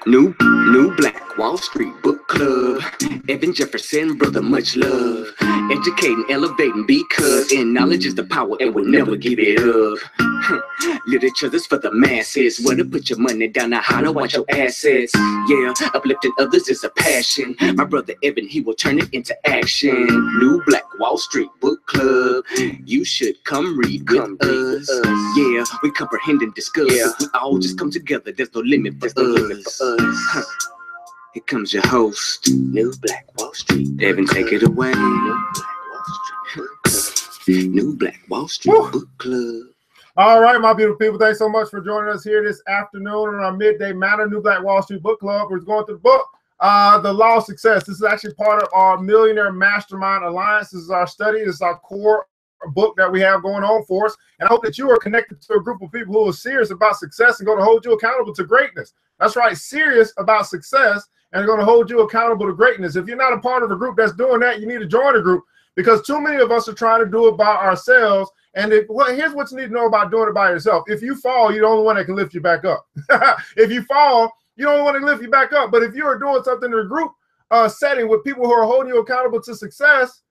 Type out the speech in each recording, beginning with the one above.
New Black Wall Street Book Club. Evan Jefferson, brother, much love. Educating, elevating, because in knowledge is the power and we'll never give it up. Literature's for the masses. Where to put your money down, now how to watch your assets. Yeah, uplifting others is a passion. My brother Evan, he will turn it into action. New Black Wall Street Book Club. You should come read with us. Yeah, we comprehend and discuss. Yeah. We all just come together. There's no limit for us. Here comes your host, New Black Wall Street. Evan, take it away. New Black Wall Street Book Club. All right, my beautiful people, thanks so much for joining us here this afternoon on our midday matter, New Black Wall Street Book Club. We're going through the book, The Law of Success. This is actually part of our Millionaire Mastermind Alliance. This is our study. This is our core book that we have going on for us. And I hope that you are connected to a group of people who are serious about success and going to hold you accountable to greatness. That's right, serious about success and going to hold you accountable to greatness. If you're not a part of a group that's doing that, you need to join a group, because too many of us are trying to do it by ourselves. And here's what you need to know about doing it by yourself. If you fall, you're the only one that can lift you back up. If you fall, you're the only one that can lift you back up. But if you're doing something in a group setting with people who are holding you accountable to success,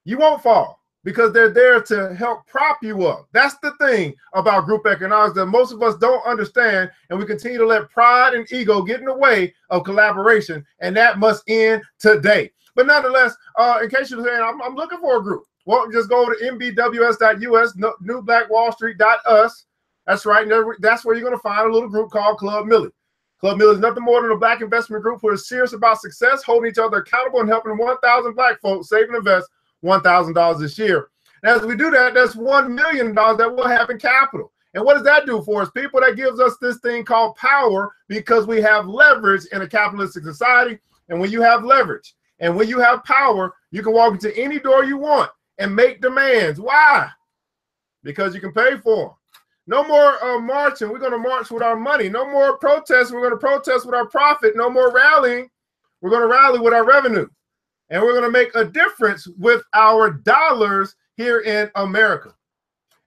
you won't fall, because they're there to help prop you up. That's the thing about group economics that most of us don't understand, and we continue to let pride and ego get in the way of collaboration, and that must end today. But nonetheless, in case you're saying, I'm looking for a group, well, just go to mbws.us, newblackwallstreet.us. That's right. That's where you're going to find a little group called Club Millie. Club Millie is nothing more than a black investment group who are serious about success, holding each other accountable, and helping 1,000 black folks save and invest $1,000 this year. And as we do that, that's $1 million that we'll have in capital. And what does that do for us? People, that gives us this thing called power, because we have leverage in a capitalistic society. And when you have leverage and when you have power, you can walk into any door you want and make demands. Why? Because you can pay for them. No more marching. We're going to march with our money. No more protesting. We're going to protest with our profit. No more rallying. We're going to rally with our revenue. And we're going to make a difference with our dollars here in America.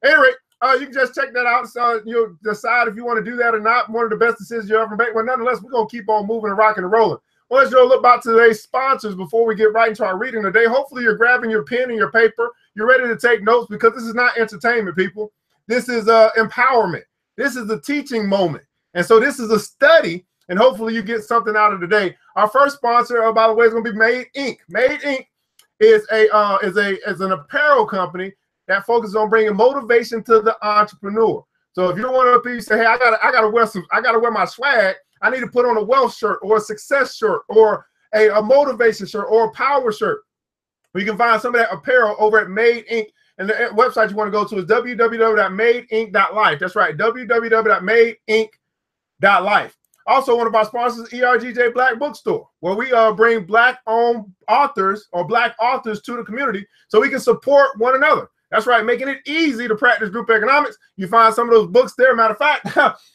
Anyway, you can just check that out. So you'll decide if you want to do that or not. One of the best decisions you ever make. But nonetheless, we're going to keep on moving and rocking and rolling. Well, let's look about today's sponsors before we get right into our reading today. Hopefully, you're grabbing your pen and your paper. You're ready to take notes, because this is not entertainment, people. This is empowerment. This is the teaching moment. And so this is a study, and hopefully you get something out of today. Our first sponsor, by the way, is going to be Made Inc. Made Inc. is an apparel company that focuses on bringing motivation to the entrepreneur. So if you're one of the people who say, hey, I gotta wear my swag, I need to put on a wealth shirt or a success shirt or a motivation shirt or a power shirt, well, you can find some of that apparel over at Made Inc. And the website you want to go to is www.madeinc.life. That's right, www.madeinc.life. Also, one of our sponsors, ERGJ Black Bookstore, where we bring Black-owned authors or Black authors to the community so we can support one another. That's right, making it easy to practice group economics. You find some of those books there. Matter of fact,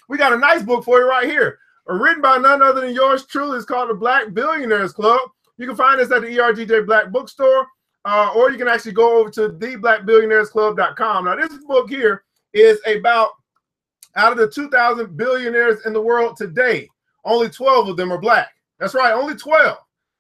we got a nice book for you right here, written by none other than yours truly. It's called the Black Billionaires Club. You can find this at the ERGJ Black Bookstore, or you can actually go over to theblackbillionairesclub.com. Now, this book here is about, out of the 2,000 billionaires in the world today, only 12 of them are black. That's right, only 12.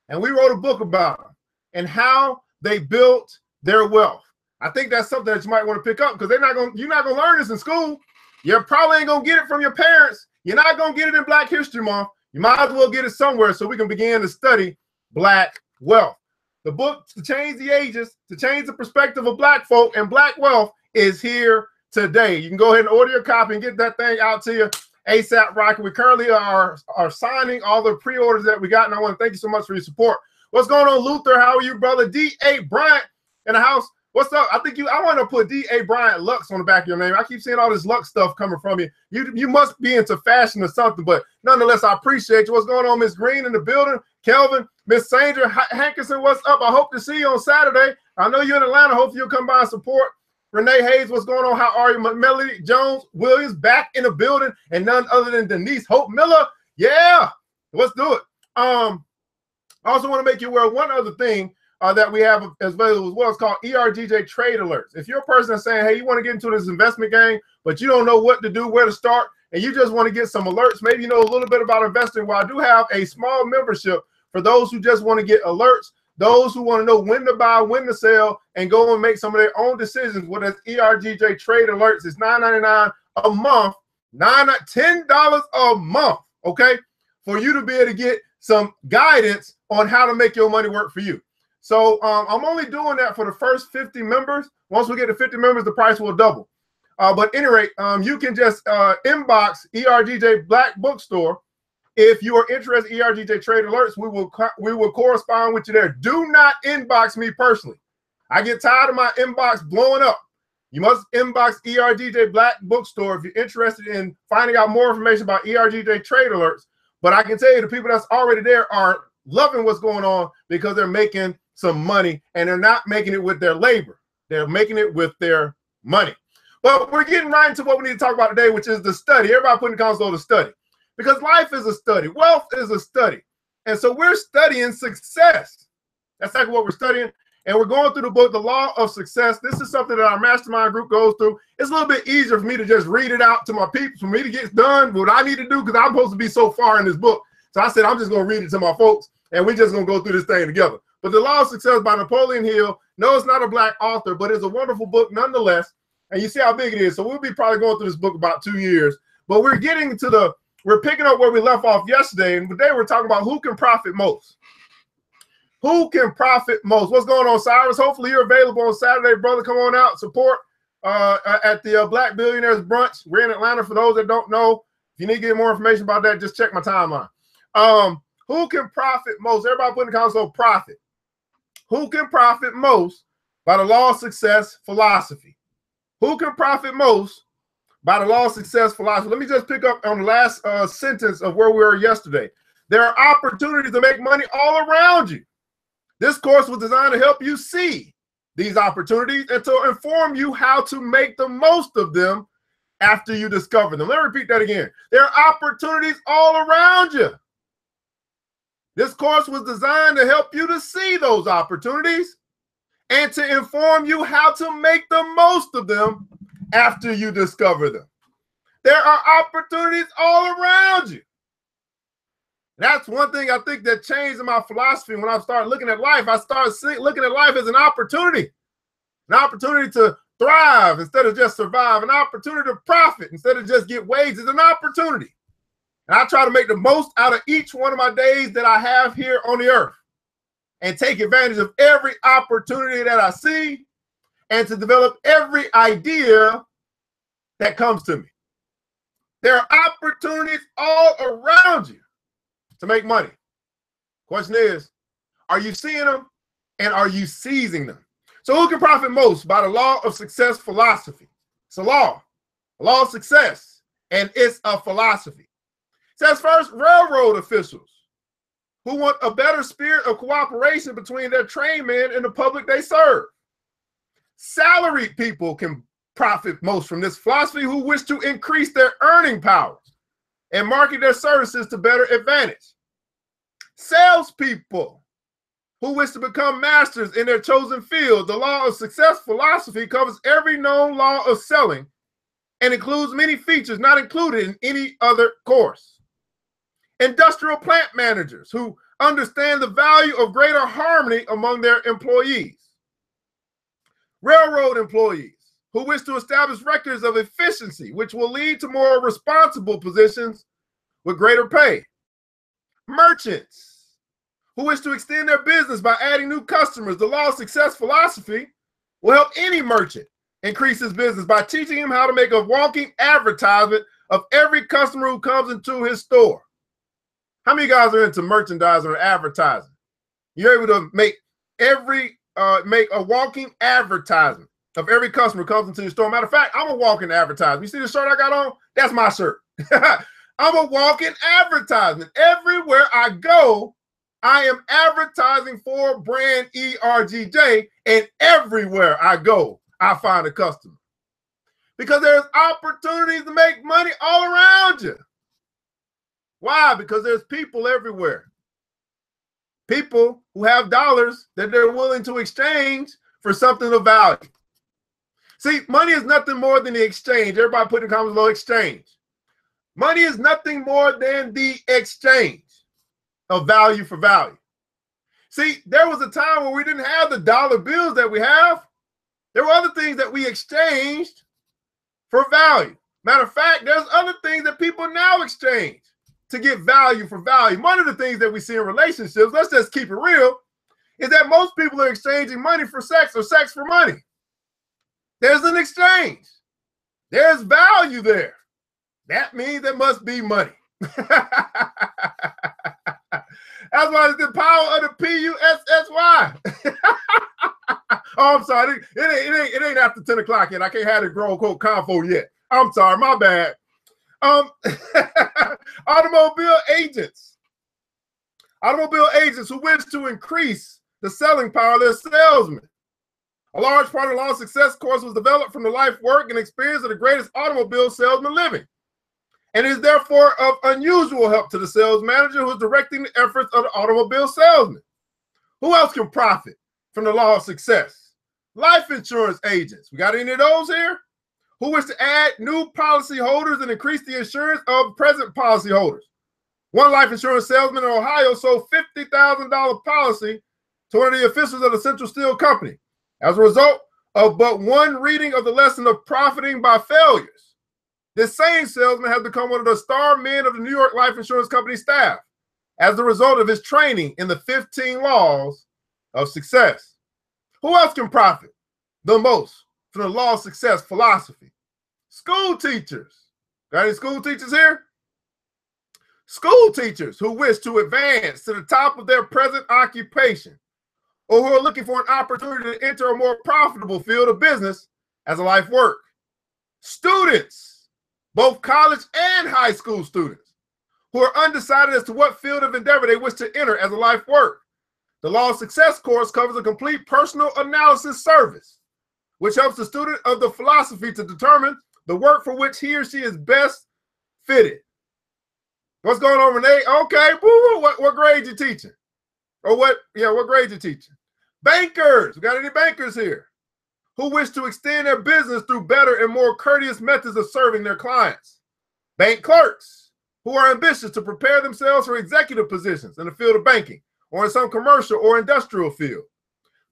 And we wrote a book about them and how they built their wealth. I think that's something that you might want to pick up, because you're not gonna learn this in school. You probably ain't gonna get it from your parents. You're not gonna get it in Black History Month. You might as well get it somewhere so we can begin to study Black wealth. The book to change the ages, to change the perspective of Black folk and Black wealth, is here today. You can go ahead and order your copy and get that thing out to you ASAP rocket. We currently are signing all the pre-orders that we got, and I want to thank you so much for your support. What's going on, Luther? How are you, brother? D.A. Bryant in the house. What's up? I want to put D.A. Bryant Lux on the back of your name. I keep seeing all this Lux stuff coming from you. You must be into fashion or something, but nonetheless, I appreciate you. What's going on, Miss Green in the building? Kelvin, Miss Sandra Hankerson, what's up? I hope to see you on Saturday. I know you're in Atlanta. Hopefully you'll come by and support. Renee Hayes, what's going on? How are you? Melody Jones Williams back in the building, and none other than Denise Hope Miller. Yeah, let's do it. I also want to make you aware of one other thing that we have as well. It's called ERGJ Trade Alerts. If you're a person that's saying, hey, you want to get into this investment game, but you don't know what to do, where to start, and you just want to get some alerts, maybe you know a little bit about investing. Well, I do have a small membership for those who just want to get alerts, those who want to know when to buy, when to sell, and go and make some of their own decisions with this ERGJ Trade Alerts. It's $9.99 a month, $10 a month, okay, for you to be able to get some guidance on how to make your money work for you. So I'm only doing that for the first 50 members. Once we get to 50 members, the price will double. But at any rate, you can just inbox ERGJ Black Bookstore. If you are interested in ERGJ Trade Alerts, we will correspond with you there. Do not inbox me personally. I get tired of my inbox blowing up. You must inbox ERGJ Black Bookstore if you're interested in finding out more information about ERGJ Trade Alerts. But I can tell you the people that's already there are loving what's going on because they're making some money, and they're not making it with their labor. They're making it with their money. But we're getting right into what we need to talk about today, which is the study. Everybody put in the console to study, because life is a study. Wealth is a study. And so we're studying success. That's exactly what we're studying. And we're going through the book, The Law of Success. This is something that our mastermind group goes through. It's a little bit easier for me to just read it out to my people, for me to get done what I need to do, because I'm supposed to be so far in this book. So I said, I'm just going to read it to my folks, and we're just going to go through this thing together. But The Law of Success by Napoleon Hill. No, it's not a Black author, but it's a wonderful book nonetheless. And you see how big it is. So we'll be probably going through this book about 2 years. But we're getting to we're picking up where we left off yesterday. And today we're talking about who can profit most. Who can profit most? What's going on, Cyrus? Hopefully you're available on Saturday, brother. Come on out, support at the Black Billionaires Brunch. We're in Atlanta. For those that don't know, if you need to get more information about that, just check my timeline. Who can profit most? Everybody put in the console profit. Who can profit most by the law of success philosophy? Who can profit most by the law of success philosophy? Let me just pick up on the last sentence of where we were yesterday. There are opportunities to make money all around you. This course was designed to help you see these opportunities and to inform you how to make the most of them after you discover them. Let me repeat that again. There are opportunities all around you. This course was designed to help you to see those opportunities and to inform you how to make the most of them after you discover them. There are opportunities all around you. That's one thing I think that changed in my philosophy when I started looking at life. I started looking at life as an opportunity to thrive instead of just survive, an opportunity to profit instead of just get wages, an opportunity. And I try to make the most out of each one of my days that I have here on the earth and take advantage of every opportunity that I see and to develop every idea that comes to me. There are opportunities all around you to make money. Question is, are you seeing them and are you seizing them? So who can profit most by the law of success philosophy? It's a law of success, and it's a philosophy. It says first, railroad officials who want a better spirit of cooperation between their trainmen and the public they serve. Salaried people can profit most from this philosophy who wish to increase their earning power and market their services to better advantage. Salespeople who wish to become masters in their chosen field. The law of success philosophy covers every known law of selling and includes many features not included in any other course. Industrial plant managers who understand the value of greater harmony among their employees. Railroad employees who wish to establish records of efficiency, which will lead to more responsible positions with greater pay. Merchants who wish to extend their business by adding new customers. The law of success philosophy will help any merchant increase his business by teaching him how to make a walking advertisement of every customer who comes into his store. How many guys are into merchandising or advertising? You're able to make a walking advertisement of every customer who comes into your store. Matter of fact, I'm a walking advertisement. You see the shirt I got on? That's my shirt. I'm a walking advertisement. Everywhere I go, I am advertising for brand ERGJ, and everywhere I go, I find a customer. Because there's opportunities to make money all around you. Why? Because there's people everywhere. People who have dollars that they're willing to exchange for something of value. See, money is nothing more than the exchange. Everybody put in the comments below, exchange. Money is nothing more than the exchange of value for value. See, there was a time where we didn't have the dollar bills that we have. There were other things that we exchanged for value. Matter of fact, there's other things that people now exchange to get value for value. One of the things that we see in relationships, let's just keep it real, is that most people are exchanging money for sex or sex for money. There's an exchange. There's value there. That means there must be money. That's why it's the power of the P-U-S-S-Y. Oh, I'm sorry. It ain't after 10 o'clock yet. I can't have the grown quote convo yet. I'm sorry. My bad. Automobile agents. Automobile agents who wish to increase the selling power of their salesmen. A large part of the Law of Success course was developed from the life, work, and experience of the greatest automobile salesman living, and is therefore of unusual help to the sales manager who is directing the efforts of the automobile salesman. Who else can profit from the Law of Success? Life insurance agents. We got any of those here? Who wish to add new policy holders and increase the insurance of present policy holders. One life insurance salesman in Ohio sold $50,000 policy to one of the officials of the Central Steel Company as a result of but one reading of the lesson of profiting by failures. This same salesman has become one of the star men of the New York Life Insurance Company staff as a result of his training in the 15 laws of success. Who else can profit the most from the Law of Success philosophy? School teachers. Got any school teachers here? School teachers who wish to advance to the top of their present occupation, or who are looking for an opportunity to enter a more profitable field of business as a life work. Students, both college and high school students, who are undecided as to what field of endeavor they wish to enter as a life work. The Law of Success course covers a complete personal analysis service, which helps the student of the philosophy to determine the work for which he or she is best fitted. What's going on, Renee? Okay, what grade you teaching? Or what grade you teaching? Bankers, we got any bankers here who wish to extend their business through better and more courteous methods of serving their clients? Bank clerks who are ambitious to prepare themselves for executive positions in the field of banking or in some commercial or industrial field.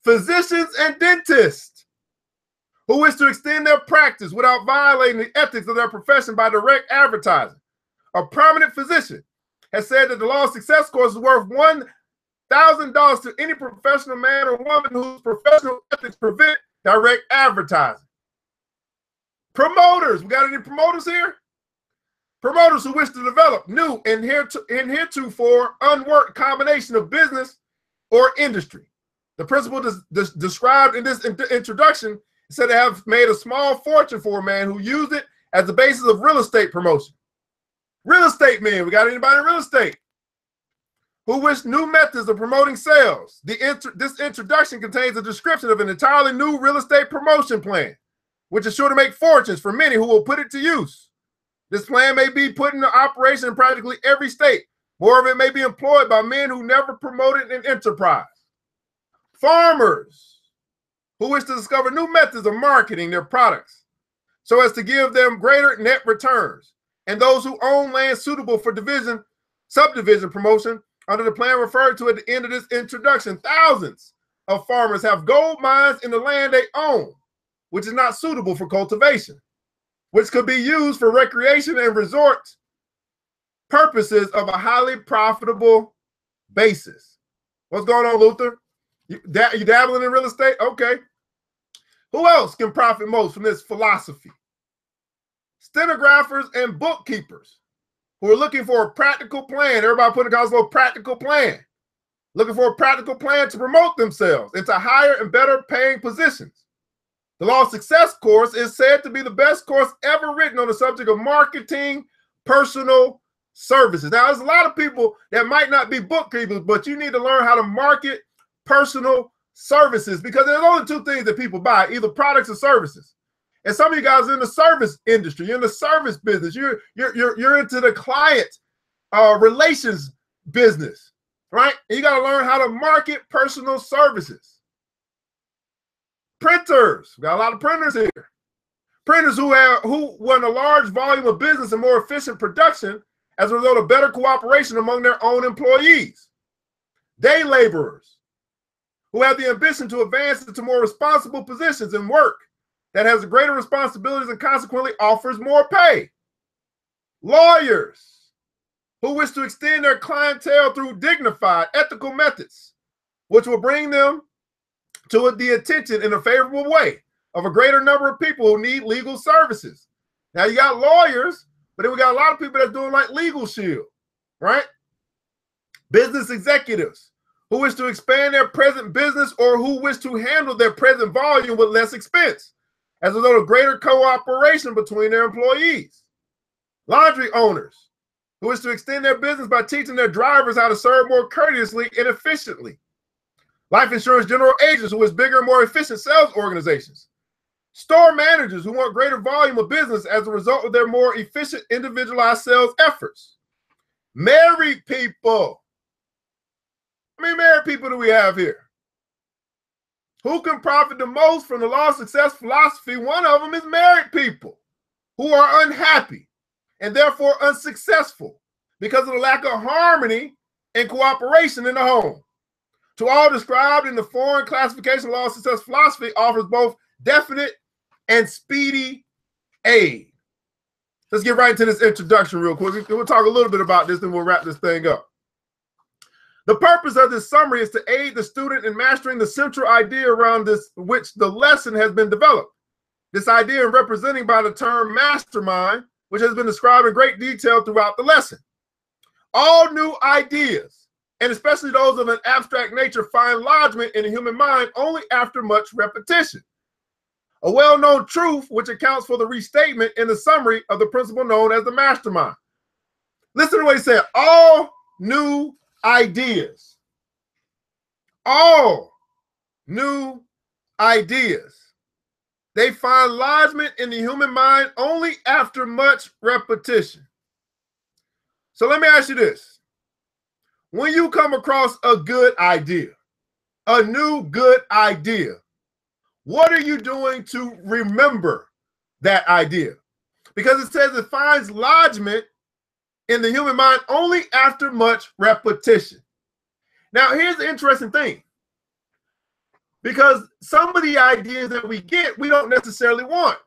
Physicians and dentists who wish to extend their practice without violating the ethics of their profession by direct advertising. A prominent physician has said that the Law of Success course is worth $1,000 to any professional man or woman whose professional ethics prevent direct advertising. Promoters, we got any promoters here? Promoters who wish to develop new and heretofore unworked combination of business or industry. The principle described in this introduction said to have made a small fortune for a man who used it as the basis of real estate promotion. Real estate men, we got anybody in real estate who wish new methods of promoting sales? This introduction contains a description of an entirely new real estate promotion plan, which is sure to make fortunes for many who will put it to use. This plan may be put into operation in practically every state. More of it may be employed by men who never promoted an enterprise. Farmers who wish to discover new methods of marketing their products so as to give them greater net returns. And those who own land suitable for subdivision promotion under the plan referred to at the end of this introduction. Thousands of farmers have gold mines in the land they own, which is not suitable for cultivation, which could be used for recreation and resort purposes of a highly profitable basis. What's going on, Luther? You dabbling in real estate? Okay. Who else can profit most from this philosophy? Stenographers and bookkeepers who are looking for a practical plan. Everybody put in the comments below, practical plan. Looking for a practical plan to promote themselves into higher and better paying positions. The Law of Success course is said to be the best course ever written on the subject of marketing personal services. Now, there's a lot of people that might not be bookkeepers, but you need to learn how to market personal services, because there's only two things that people buy, either products or services. And some of you guys are in the service industry, you're in the service business, you're into the client relations business, right? And you got to learn how to market personal services. Printers, we got a lot of printers here. Printers who won a large volume of business and more efficient production as a result of better cooperation among their own employees. Day laborers who have the ambition to advance into more responsible positions in work that has greater responsibilities and consequently offers more pay. Lawyers who wish to extend their clientele through dignified, ethical methods, which will bring them to the attention in a favorable way of a greater number of people who need legal services. Now you got lawyers, but then we got a lot of people that's doing like Legal Shield, right? Business executives who wish to expand their present business or who wish to handle their present volume with less expense as a result of greater cooperation between their employees. Laundry owners who wish to extend their business by teaching their drivers how to serve more courteously and efficiently. Life insurance general agents who wish bigger and more efficient sales organizations. Store managers who want greater volume of business as a result of their more efficient individualized sales efforts. Married people. How many married people do we have here? Who can profit the most from the law of success philosophy? One of them is married people who are unhappy and therefore unsuccessful because of the lack of harmony and cooperation in the home. To all described in the foreign classification law of success philosophy offers both definite and speedy aid. Let's get right into this introduction real quick. We'll talk a little bit about this, then we'll wrap this thing up. The purpose of this summary is to aid the student in mastering the central idea around which the lesson has been developed. This idea is represented by the term mastermind, which has been described in great detail throughout the lesson. All new ideas, and especially those of an abstract nature, find lodgment in the human mind only after much repetition. A well-known truth which accounts for the restatement in the summary of the principle known as the mastermind. Listen to what he said. All new ideas. All new ideas. They find lodgment in the human mind only after much repetition. So let me ask you this. When you come across a good idea, a new good idea, what are you doing to remember that idea? Because it says it finds lodgment in the human mind only after much repetition. Now, here's the interesting thing. Because some of the ideas that we get, we don't necessarily want.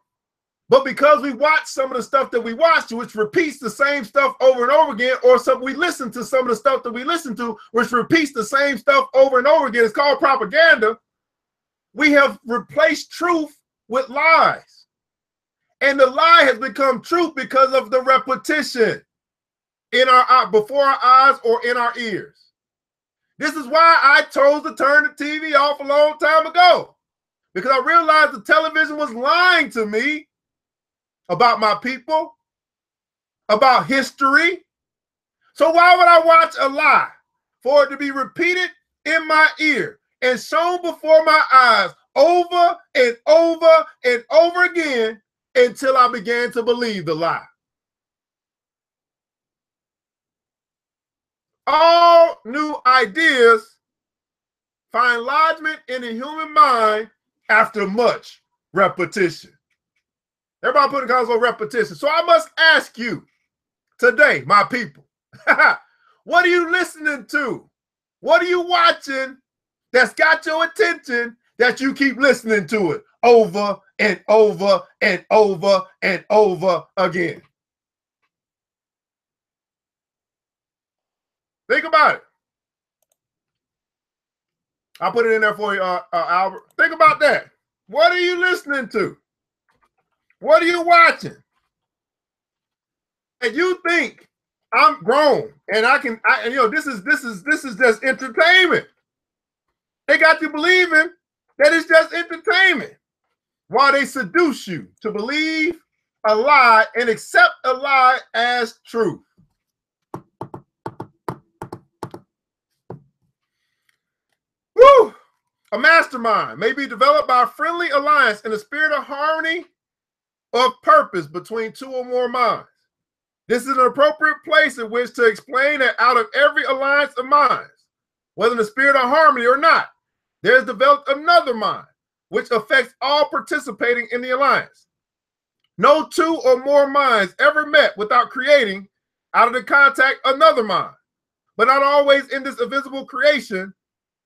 But because we watch some of the stuff that we watch, which repeats the same stuff over and over again, or we listen to some of the stuff that we listen to, which repeats the same stuff over and over again, it's called propaganda. We have replaced truth with lies. And the lie has become truth because of the repetition in before our eyes or in our ears. This is why I chose to turn the TV off a long time ago, because I realized the television was lying to me about my people, about history. So why would I watch a lie for it to be repeated in my ear and shown before my eyes over and over and over again until I began to believe the lie? All new ideas find lodgment in the human mind after much repetition. Everybody put in console repetition. So I must ask you today, my people, what are you listening to? What are you watching that's got your attention that you keep listening to it over and over and over and over again? Think about it. I'll put it in there for you, Albert. Think about that. What are you listening to? What are you watching? And you think I'm grown and this is just entertainment. They got you believing that it's just entertainment while they seduce you to believe a lie and accept a lie as truth. Woo! A mastermind may be developed by a friendly alliance in a spirit of harmony of purpose between two or more minds. This is an appropriate place in which to explain that out of every alliance of minds, whether in the spirit of harmony or not, there is developed another mind, which affects all participating in the alliance. No two or more minds ever met without creating out of the contact another mind, but not always in this invisible creation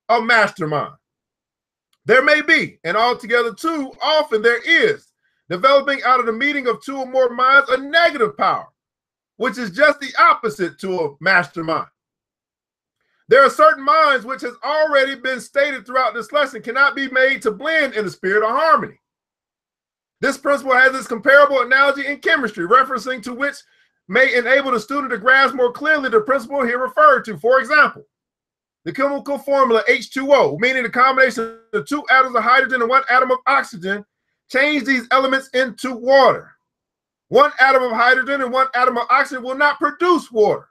of mastermind. There may be, and altogether too often there is, developing out of the meeting of two or more minds a negative power, which is just the opposite to a mastermind. There are certain minds which has already been stated throughout this lesson cannot be made to blend in the spirit of harmony. This principle has its comparable analogy in chemistry, referencing to which may enable the student to grasp more clearly the principle here referred to. For example, the chemical formula H2O, meaning the combination of two atoms of hydrogen and one atom of oxygen, change these elements into water. One atom of hydrogen and one atom of oxygen will not produce water.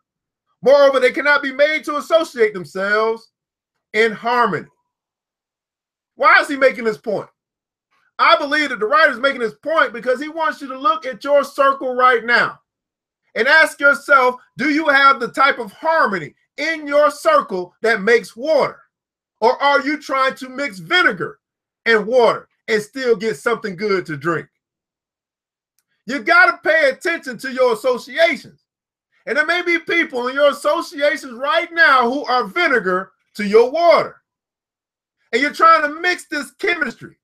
Moreover, they cannot be made to associate themselves in harmony. Why is he making this point? I believe that the writer is making this point because he wants you to look at your circle right now and ask yourself, do you have the type of harmony in your circle that makes water? Or are you trying to mix vinegar and water and still get something good to drink? You got to pay attention to your associations. And there may be people in your associations right now who are vinegar to your water. And you're trying to mix this chemistry.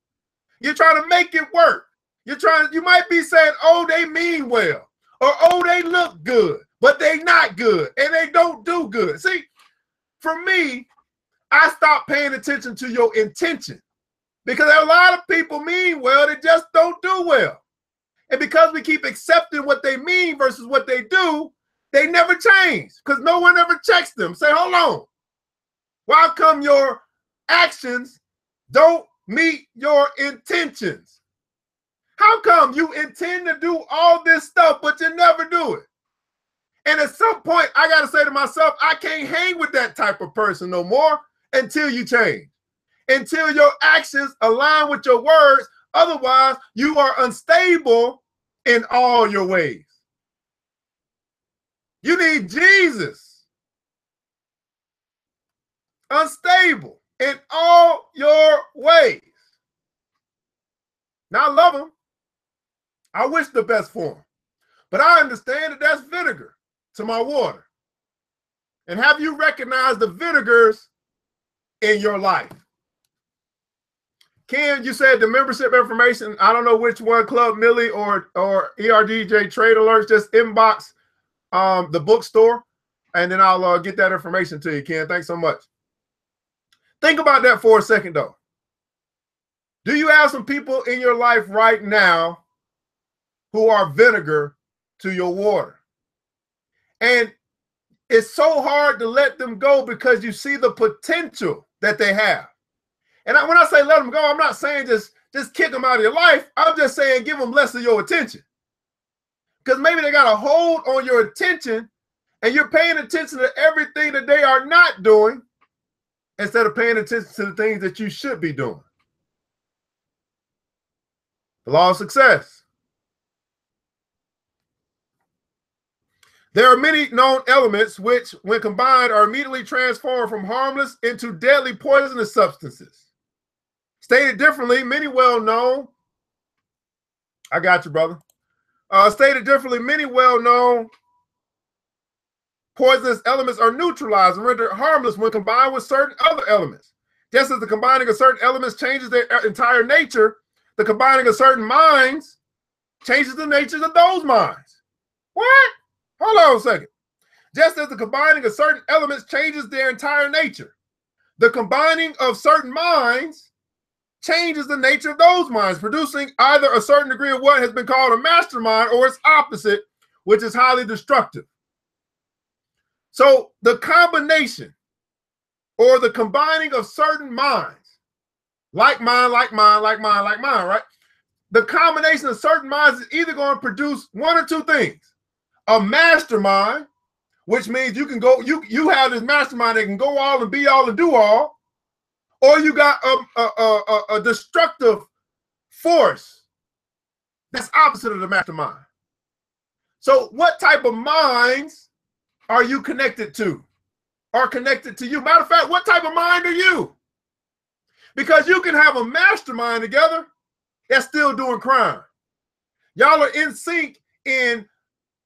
You're trying to make it work. You might be saying, oh, they mean well, or oh, they look good, but they not good, and they don't do good. See, for me, I stopped paying attention to your intention because a lot of people mean well, they just don't do well. And because we keep accepting what they mean versus what they do, they never change because no one ever checks them. Say, hold on. Why come your actions don't meet your intentions? How come you intend to do all this stuff, but you never do it? And at some point, I got to say to myself, I can't hang with that type of person no more until you change, until your actions align with your words. Otherwise, you are unstable in all your ways. You need Jesus. Unstable in all your ways. Now, I love him. I wish the best for him. But I understand that that's vinegar to my water. And have you recognized the vinegars in your life? Ken, you said the membership information. I don't know which one, Club Millie or ERGJ Trade Alerts. Just inbox the bookstore, and then I'll get that information to you, Ken. Thanks so much. Think about that for a second, though. Do you have some people in your life right now who are vinegar to your water? And it's so hard to let them go because you see the potential that they have. And when I say let them go, I'm not saying just kick them out of your life. I'm just saying give them less of your attention. Because maybe they got a hold on your attention and you're paying attention to everything that they are not doing instead of paying attention to the things that you should be doing. The law of success. There are many known elements which, when combined, are immediately transformed from harmless into deadly poisonous substances. Stated differently, many well-known. I got you, brother. Stated differently, many well-known poisonous elements are neutralized and rendered harmless when combined with certain other elements. Just as the combining of certain elements changes their entire nature, the combining of certain minds changes the natures of those minds. What? Hold on a second. Just as the combining of certain elements changes their entire nature, the combining of certain minds changes the nature of those minds, producing either a certain degree of what has been called a mastermind or its opposite, which is highly destructive. So the combination or the combining of certain minds, like mine, right? The combination of certain minds is either going to produce one or two things. A mastermind, which means you can go, you have this mastermind that can go all and be all and do all, or you got a destructive force that's opposite of the mastermind. So what type of minds are you connected to? Are connected to you? Matter of fact, what type of mind are you? Because you can have a mastermind together that's still doing crime. Y'all are in sync in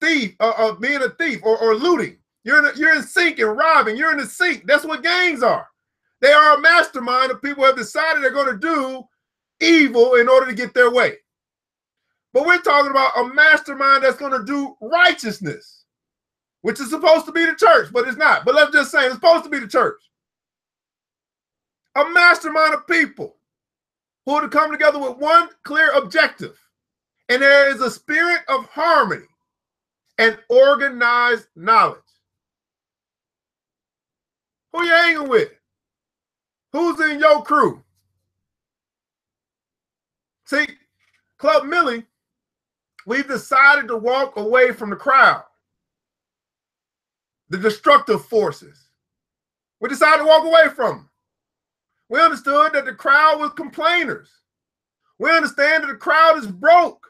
being a thief or looting. You're in sync in robbing. You're in the sync. That's what gangs are. They are a mastermind of people who have decided they're going to do evil in order to get their way. But we're talking about a mastermind that's going to do righteousness, which is supposed to be the church, but it's not. But let's just say it's supposed to be the church. A mastermind of people who are to come together with one clear objective. And there is a spirit of harmony and organized knowledge. Who you hanging with? Who's in your crew? See, Club Millie, we've decided to walk away from the crowd, the destructive forces. We decided to walk away from them. We understood that the crowd was complainers. We understand that the crowd is broke.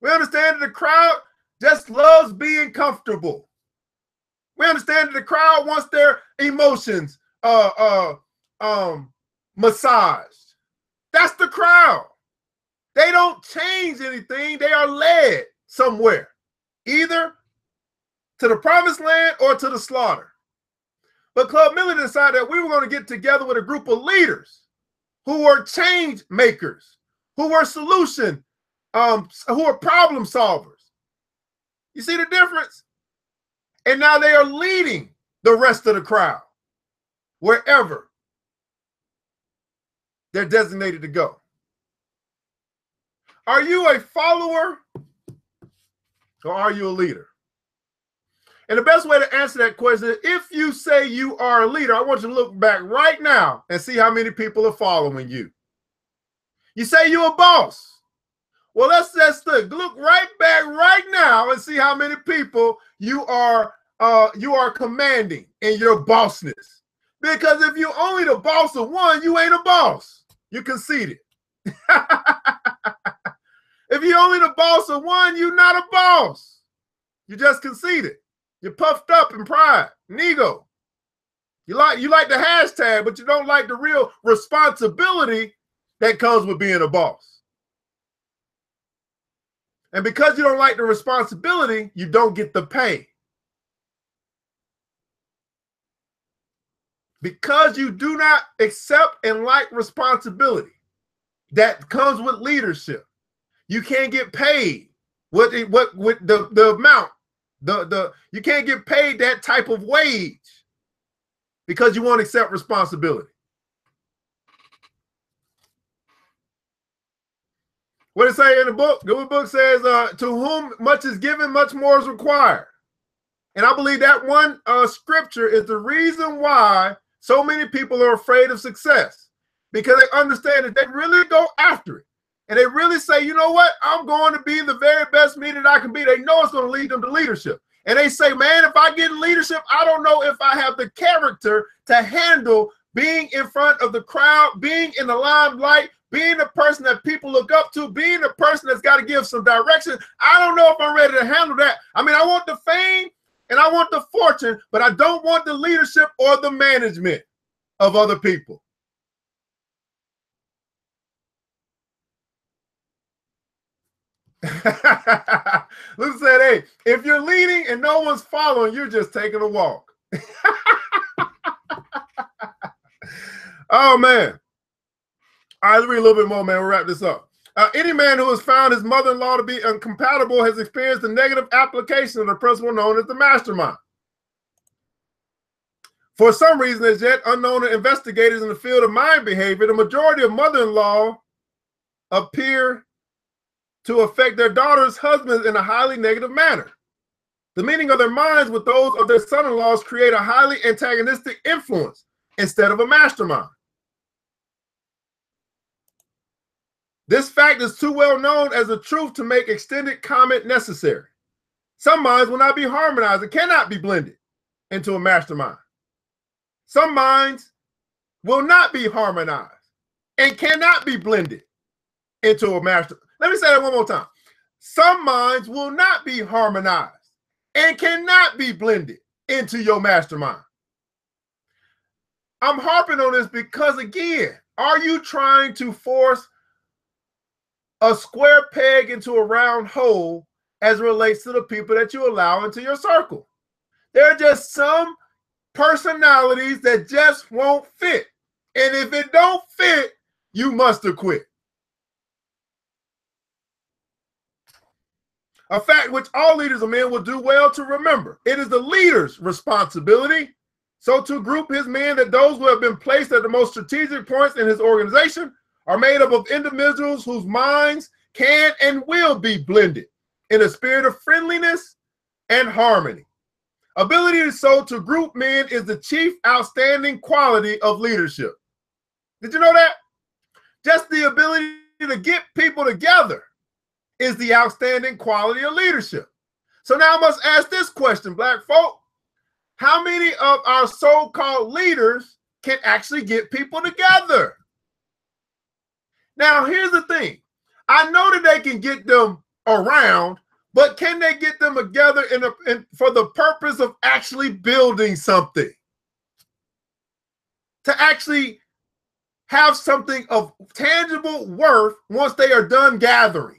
We understand that the crowd just loves being comfortable. We understand that the crowd wants their emotions massaged. That's the crowd. They don't change anything. They are led somewhere, either to the promised land or to the slaughter. But Club Millie decided that we were going to get together with a group of leaders who were change makers, who were solution, who are problem solvers. You see the difference? And now they are leading the rest of the crowd wherever they're designated to go. Are you a follower or are you a leader? And the best way to answer that question is, if you say you are a leader, I want you to look back right now and see how many people are following you. You say you're a boss. Well, let's just look right back right now and see how many people you are commanding in your bossness. Because if you're only the boss of one, you ain't a boss. You conceited. If you're only the boss of one, you're not a boss. You just conceited. You're puffed up in pride and ego. You like the hashtag, but you don't like the real responsibility that comes with being a boss. And because you don't like the responsibility, you don't get the pay. Because you do not accept and like responsibility that comes with leadership, you can't get paid with the amount. You can't get paid that type of wage because you won't accept responsibility. What does it say in the book? The book says, to whom much is given, much more is required. And I believe that one scripture is the reason why so many people are afraid of success, because they understand that they really go after it. And they really say, you know what? I'm going to be the very best me that I can be. They know it's going to lead them to leadership. And they say, man, if I get in leadership, I don't know if I have the character to handle being in front of the crowd, being in the limelight, being the person that people look up to, being the person that's got to give some direction. I don't know if I'm ready to handle that. I mean, I want the fame and I want the fortune, but I don't want the leadership or the management of other people. Luke said, hey, if you're leading and no one's following, you're just taking a walk. Oh, man. All right, let's read a little bit more, man. We'll wrap this up. Any man who has found his mother-in-law to be incompatible has experienced a negative application of the principle known as the mastermind. For some reason, as yet unknown to investigators in the field of mind behavior, the majority of mother-in-law appear to affect their daughter's husbands in a highly negative manner. The meaning of their minds with those of their son-in-laws create a highly antagonistic influence instead of a mastermind. This fact is too well known as a truth to make extended comment necessary. Some minds will not be harmonized and cannot be blended into a mastermind. Some minds will not be harmonized and cannot be blended into a mastermind. Let me say that one more time. some minds will not be harmonized and cannot be blended into your mastermind. I'm harping on this because, again, are you trying to force a square peg into a round hole as it relates to the people that you allow into your circle? There are just some personalities that just won't fit. And if it don't fit, you must have quit. A fact which all leaders of men will do well to remember. It is the leader's responsibility so to group his men that those who have been placed at the most strategic points in his organization are made up of individuals whose minds can and will be blended in a spirit of friendliness and harmony. Ability so to group men is the chief outstanding quality of leadership. Did you know that? Just the ability to get people together is the outstanding quality of leadership. So now I must ask this question, black folk. How many of our so-called leaders can actually get people together? Now, here's the thing. I know that they can get them around, but can they get them together for the purpose of actually building something? To actually have something of tangible worth once they are done gathering.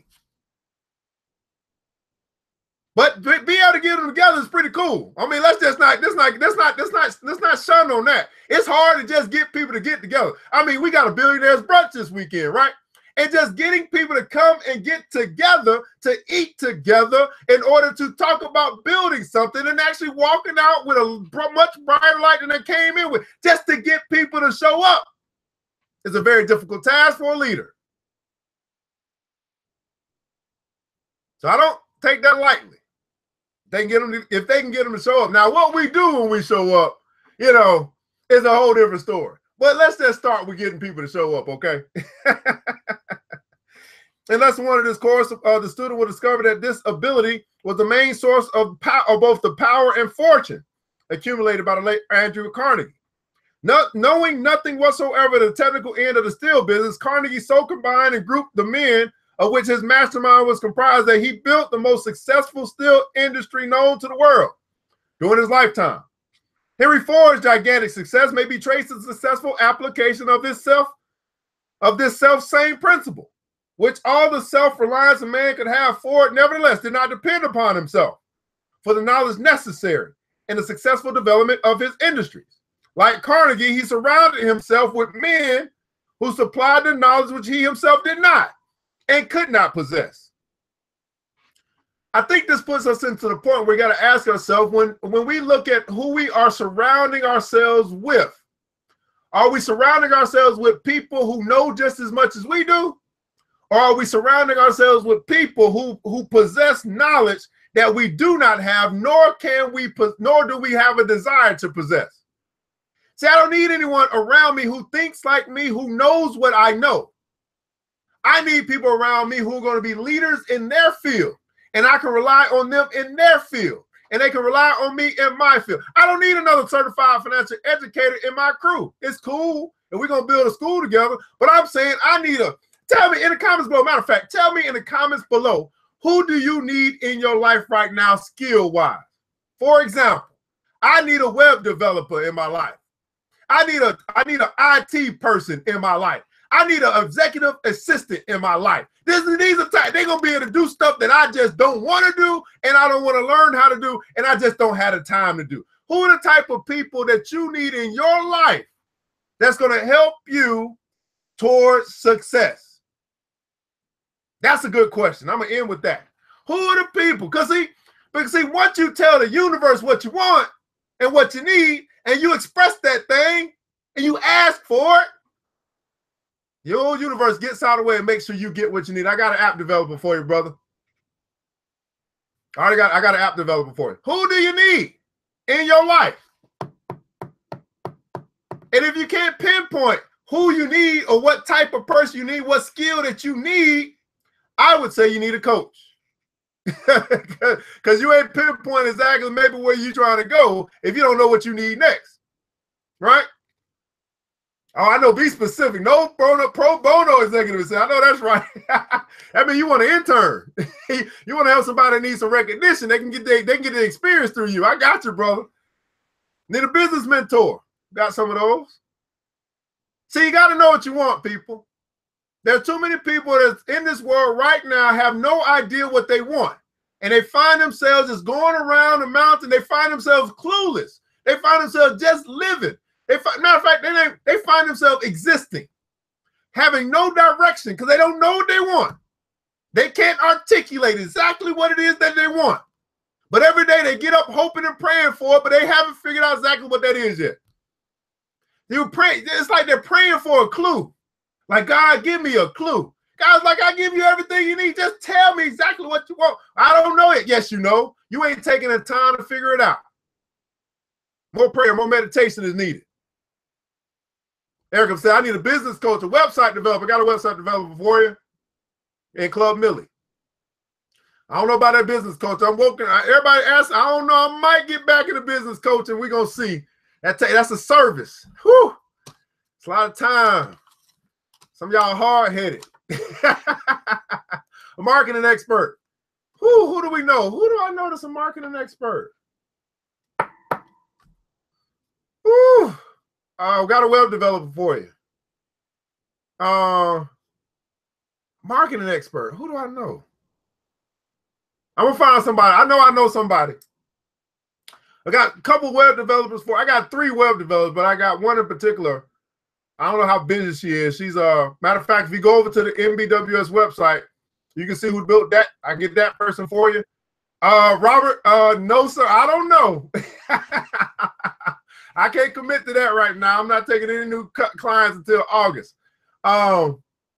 But be able to get them together is pretty cool. I mean, let's not shun on that. It's hard to just get people to get together. I mean, we got a Billionaires brunch this weekend, right? And just getting people to come and get together to eat together in order to talk about building something and actually walking out with a much brighter light than they came in with, just to get people to show up is a very difficult task for a leader. So I don't take that lightly. If they can get them to show up. Now, what we do when we show up, you know, is a whole different story. But let's just start with getting people to show up, okay? In lesson one of this course, the student will discover that this ability was the main source of both the power and fortune accumulated by the late Andrew Carnegie. Knowing nothing whatsoever of the technical end of the steel business, Carnegie so combined and grouped the men of which his mastermind was comprised that he built the most successful steel industry known to the world during his lifetime. Henry Ford's gigantic success may be traced to the successful application of this self-same principle, which all the self-reliance a man could have. Ford nevertheless did not depend upon himself for the knowledge necessary in the successful development of his industries. Like Carnegie, he surrounded himself with men who supplied the knowledge which he himself did not and could not possess. I think this puts us into the point where we got to ask ourselves, when we look at who we are surrounding ourselves with, are we surrounding ourselves with people who know just as much as we do? Or are we surrounding ourselves with people who possess knowledge that we do not have, nor do we have a desire to possess? See, I don't need anyone around me who thinks like me, who knows what I know. I need people around me who are going to be leaders in their field, and I can rely on them in their field, and they can rely on me in my field. I don't need another certified financial educator in my crew. It's cool, and we're going to build a school together, but I'm saying I need tell me in the comments below, matter of fact, tell me in the comments below, who do you need in your life right now skill-wise? For example, I need a web developer in my life. I need an IT person in my life. I need an executive assistant in my life. These are types, they're going to be able to do stuff that I just don't want to do, and I don't want to learn how to do, and I just don't have the time to do. Who are the type of people that you need in your life that's going to help you towards success? That's a good question. I'm going to end with that. Who are the people? Because see, once you tell the universe what you want and what you need, and you express that thing, and you ask for it, your old universe gets out of the way and makes sure you get what you need. I got an app developer for you, brother. I got an app developer for you. Who do you need in your life? And if you can't pinpoint who you need or what type of person you need, what skill that you need, I would say you need a coach. Because you ain't pinpoint exactly maybe where you're trying to go if you don't know what you need next, right? Oh, I know. Be specific. No pro bono executive assistant. I know that's right. I mean, you want an intern. You want to have somebody that needs some recognition. They can get the experience through you. I got you, brother. Need a business mentor. Got some of those. See, you got to know what you want, people. There's too many people that's in this world right now have no idea what they want. And they find themselves just going around the mountain. They find themselves clueless. They find themselves just living. Matter of fact, they find themselves existing, having no direction because they don't know what they want. They can't articulate exactly what it is that they want. But every day they get up hoping and praying for it, but they haven't figured out exactly what that is yet. You pray, it's like they're praying for a clue. Like, God, give me a clue. God's like, I give you everything you need. Just tell me exactly what you want. I don't know it. Yes, you know. You ain't taking the time to figure it out. More prayer, more meditation is needed. Erica said, I need a business coach, a website developer. I got a website developer for you in Club Millie. I don't know about that business coach. I'm working. Everybody asks, I don't know. I might get back into business coaching. We're going to see. That's a service. Whew. It's a lot of time. Some of y'all hard-headed. A marketing expert. Who do we know? Who do I know that's a marketing expert? Whew. Got a web developer for you. Marketing expert. Who do I know? I'm gonna find somebody. I know somebody. I got a couple web developers I got 3 web developers, but I got one in particular. I don't know how busy she is. She's matter of fact, if you go over to the MBWS website, you can see who built that. I get that person for you. Robert, no, sir. I don't know. I can't commit to that right now. I'm not taking any new clients until August. I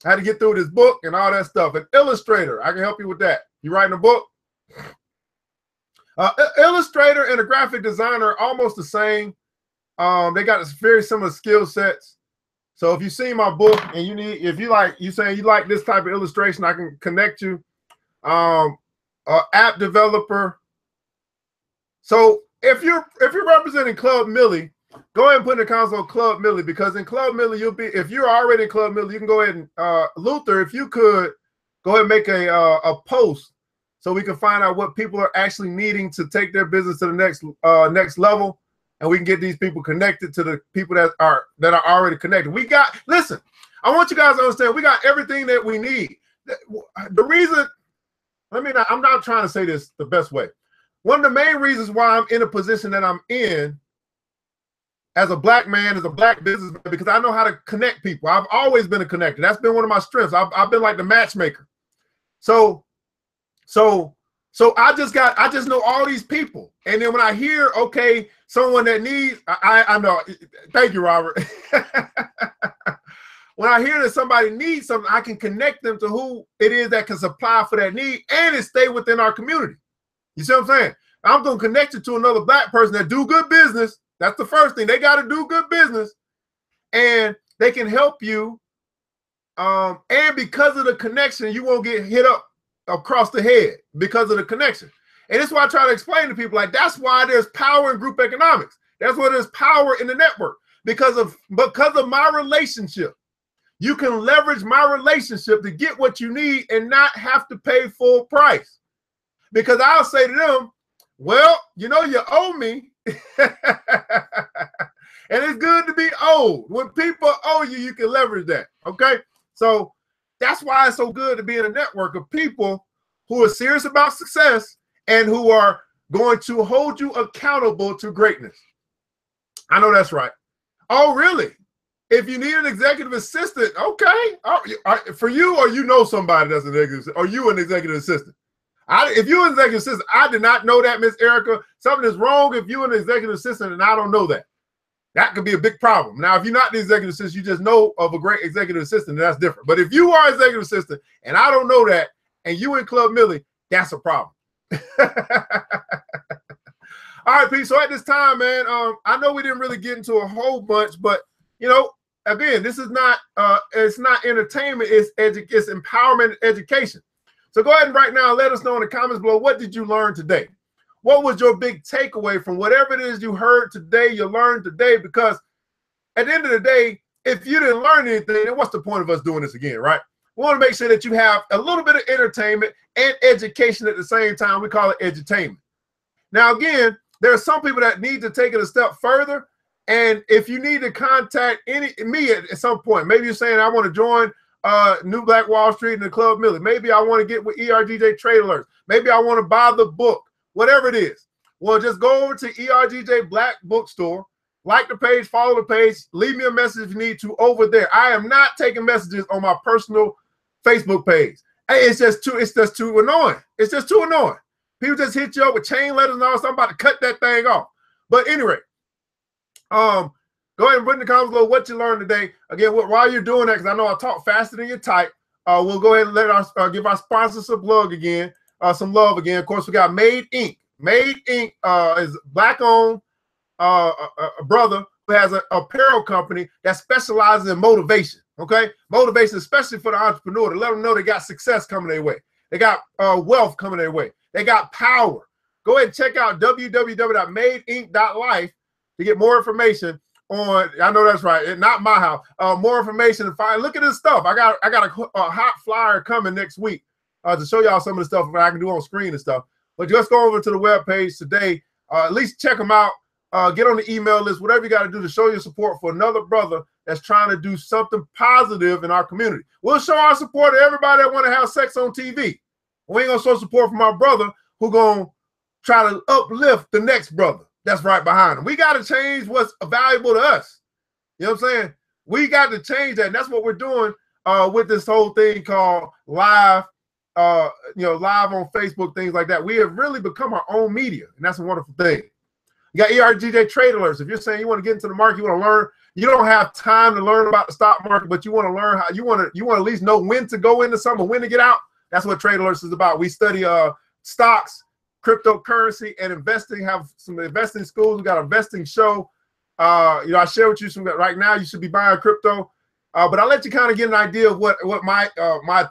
had to get through this book and all that stuff. An illustrator, I can help you with that. You writing a book? Illustrator and a graphic designer are almost the same. They got very similar skill sets. So if you see my book and you saying you like this type of illustration, I can connect you. App developer. So if you're representing Club Millie, go ahead and put in the console Club Millie, because in Club Millie if you're already in Club Millie, you can go ahead and Luther, if you could go ahead and make a post so we can find out what people are actually needing to take their business to the next level, and we can get these people connected to the people that are already connected. Listen, I want you guys to understand we got everything that we need. The reason, I'm not trying to say this the best way. One of the main reasons why I'm in a position that I'm in as a black man, as a black businessman, because I know how to connect people. I've always been a connector. That's been one of my strengths. I've been like the matchmaker. So I just know all these people. And then when I hear, okay, someone that needs, I know. Thank you, Robert. When I hear that somebody needs something, I can connect them to who it is that can supply for that need, and it stay within our community. You see what I'm saying? I'm going to connect you to another black person that do good business. That's the first thing. They got to do good business, and they can help you. And because of the connection, you won't get hit up across the head because of the connection. And this is why I try to explain to people, like, that's why there's power in group economics. That's why there's power in the network, because of my relationship. You can leverage my relationship to get what you need and not have to pay full price. Because I'll say to them, well, you know, you owe me. And it's good to be owed. When people owe you, you can leverage that. Okay. So that's why it's so good to be in a network of people who are serious about success and who are going to hold you accountable to greatness. I know that's right. Oh, really? If you need an executive assistant, okay. For you, or you know somebody that's an executive assistant, or you an executive assistant. If you're an executive assistant, I did not know that, Miss Erica. Something is wrong if you're an executive assistant and I don't know that. That could be a big problem. Now, if you're not the executive assistant, you just know of a great executive assistant, then that's different. But if you are an executive assistant and I don't know that, and you in Club Millie, that's a problem. All right, Pete. So at this time, man, I know we didn't really get into a whole bunch, but you know, again, this is not it's not entertainment, it's empowerment and education. So go ahead and right now let us know in the comments below, what did you learn today? What was your big takeaway from whatever it is you heard today, you learned today? Because at the end of the day, if you didn't learn anything, then what's the point of us doing this again, right? We want to make sure that you have a little bit of entertainment and education at the same time. We call it edutainment. Now, again, there are some people that need to take it a step further. And if you need to contact me at some point, maybe you're saying I want to join New Black Wall Street and the Club Millie. Maybe I want to get with ERGJ Trade Alerts. Maybe I want to buy the book, whatever it is. Well, just go over to ERGJ Black Bookstore, like the page, follow the page, leave me a message if you need to over there. I am not taking messages on my personal Facebook page. Hey, it's just too annoying. It's just too annoying. People just hit you up with chain letters and all. So I'm about to cut that thing off. But anyway, go ahead and put in the comments below what you learned today. Again, while you're doing that, because I know I talk faster than you type, we'll go ahead and let us give our sponsors some plug again, some love again. Of course, we got Made Inc. Made Inc. Is Black-owned a brother who has an apparel company that specializes in motivation. Okay, motivation, especially for the entrepreneur, to let them know they got success coming their way. They got wealth coming their way. They got power. Go ahead and check out www.madeinc.life to get more information on. I know that's right, not my house. More information and find. Look at this stuff. I got a hot flyer coming next week to show y'all some of the stuff that I can do on screen and stuff. But just go over to the webpage today. At least check them out. Get on the email list. Whatever you got to do to show your support for another brother that's trying to do something positive in our community. We'll show our support to everybody that want to have sex on TV. We ain't gonna show support from our brother who gonna try to uplift the next brother that's right behind him. We got to change what's valuable to us. You know what I'm saying? We got to change that, and that's what we're doing with this whole thing called live, live on Facebook, things like that. We have really become our own media, and that's a wonderful thing. You got ERGJ Trade Alerts. If you're saying you want to get into the market, you want to learn, you don't have time to learn about the stock market, but you want to learn how you want to at least know when to go into something, when to get out. That's what Trade Alerts is about. We study stocks, cryptocurrency, and investing. Have some investing schools. We got an investing show. I share with you some right now. You should be buying crypto, but I'll let you kind of get an idea of what my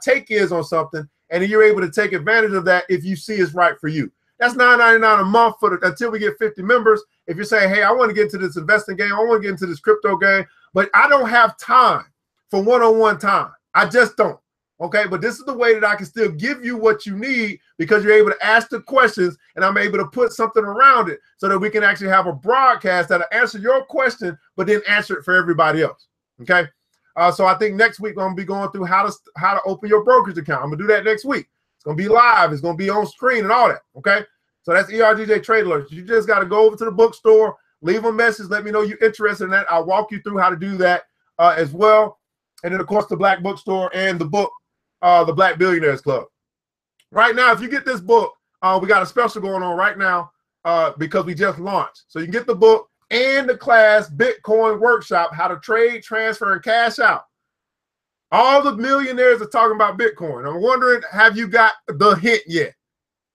take is on something, and then you're able to take advantage of that if you see it's right for you. That's $9.99 a month until we get 50 members. If you're saying, hey, I want to get into this investing game, I want to get into this crypto game, but I don't have time for one-on-one time. I just don't. Okay, but this is the way that I can still give you what you need because you're able to ask the questions and I'm able to put something around it so that we can actually have a broadcast that'll answer your question, but then answer it for everybody else. Okay, so I think next week I'm gonna be going through how to open your brokerage account. I'm gonna do that next week. It's gonna be live. It's gonna be on screen and all that. Okay, so that's ERGJ Trade Alerts. You just got to go over to the bookstore, leave a message, let me know you're interested in that. I'll walk you through how to do that as well. And then of course the Black Bookstore and the book. The Black Billionaires Club. Right now, if you get this book, we got a special going on right now because we just launched. So you can get the book and the class Bitcoin workshop, how to trade, transfer, and cash out. All the millionaires are talking about Bitcoin. I'm wondering, have you got the hint yet?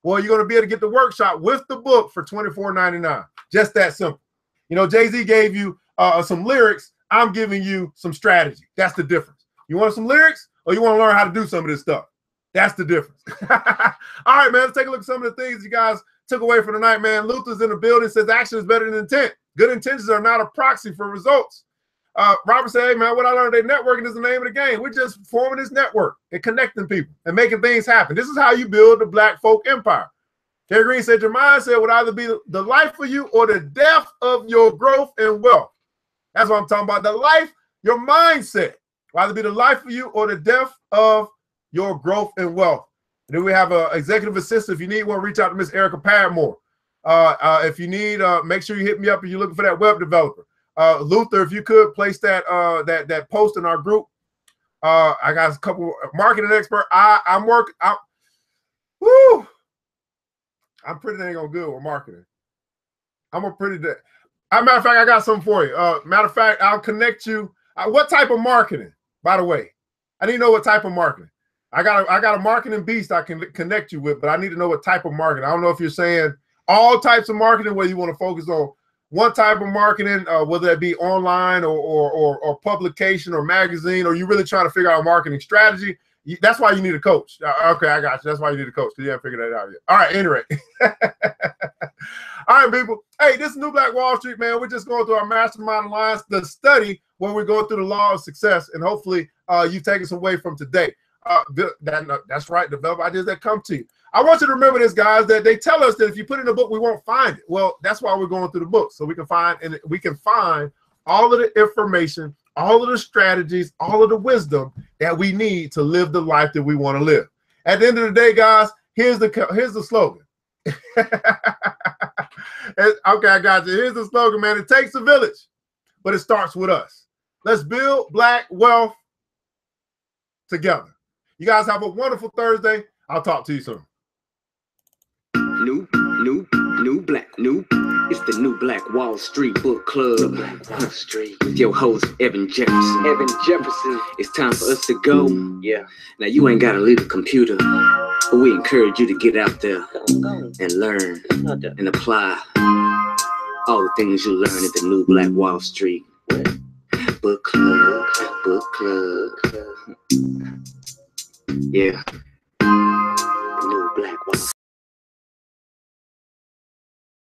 Well, you're going to be able to get the workshop with the book for $24.99. Just that simple. You know, Jay-Z gave you some lyrics. I'm giving you some strategy. That's the difference. You want some lyrics? Or you want to learn how to do some of this stuff? That's the difference. All right, man, let's take a look at some of the things you guys took away for tonight, man. Luther's in the building, says action is better than intent. Good intentions are not a proxy for results. Robert said, hey, man, what I learned today, networking is the name of the game. We're just forming this network and connecting people and making things happen. This is how you build the Black folk empire. Terry Green said, your mindset would either be the life for you or the death of your growth and wealth. That's what I'm talking about. The life, your mindset. Either be the life for you or the death of your growth and wealth. And then we have an executive assistant. If you need one, reach out to Miss Erica Padmore. If you need, make sure you hit me up if you're looking for that web developer. Luther, if you could place that that post in our group. I got a couple marketing expert. I'm pretty dang on good with marketing. As a matter of fact, I got something for you. Matter of fact, I'll connect you. What type of marketing? By the way, I need to know what type of marketing. I got a marketing beast I can connect you with, but I need to know what type of marketing. I don't know if you're saying all types of marketing where you want to focus on one type of marketing, whether that be online or publication or magazine, or you really trying to figure out a marketing strategy. That's why you need a coach. Okay, I got you. That's why you need a coach because you haven't figured that out yet. All right, anyway. All right, people. Hey, this is New Black Wall Street, man. We're just going through our Mastermind Alliance, the study where we're going through the law of success, and hopefully you've taken some away from today. That's right, develop ideas that come to you. I want you to remember this, guys, that they tell us that if you put it in a book, we won't find it. Well, that's why we're going through the book, so we can find all of the information, all of the strategies, all of the wisdom that we need to live the life that we want to live. At the end of the day, guys, here's the slogan. Okay, I got you. Here's the slogan, man. It takes a village, but it starts with us. Let's build Black wealth together. You guys have a wonderful Thursday. I'll talk to you soon. It's the New Black Wall Street Book Club. Wall Street. With your host, Evan Jefferson. It's time for us to go. Yeah. Now, you ain't got to leave the computer, but we encourage you to get out there and learn and apply all the things you learn at the New Black Wall Street Book Club. Yeah. New Black Wall Street.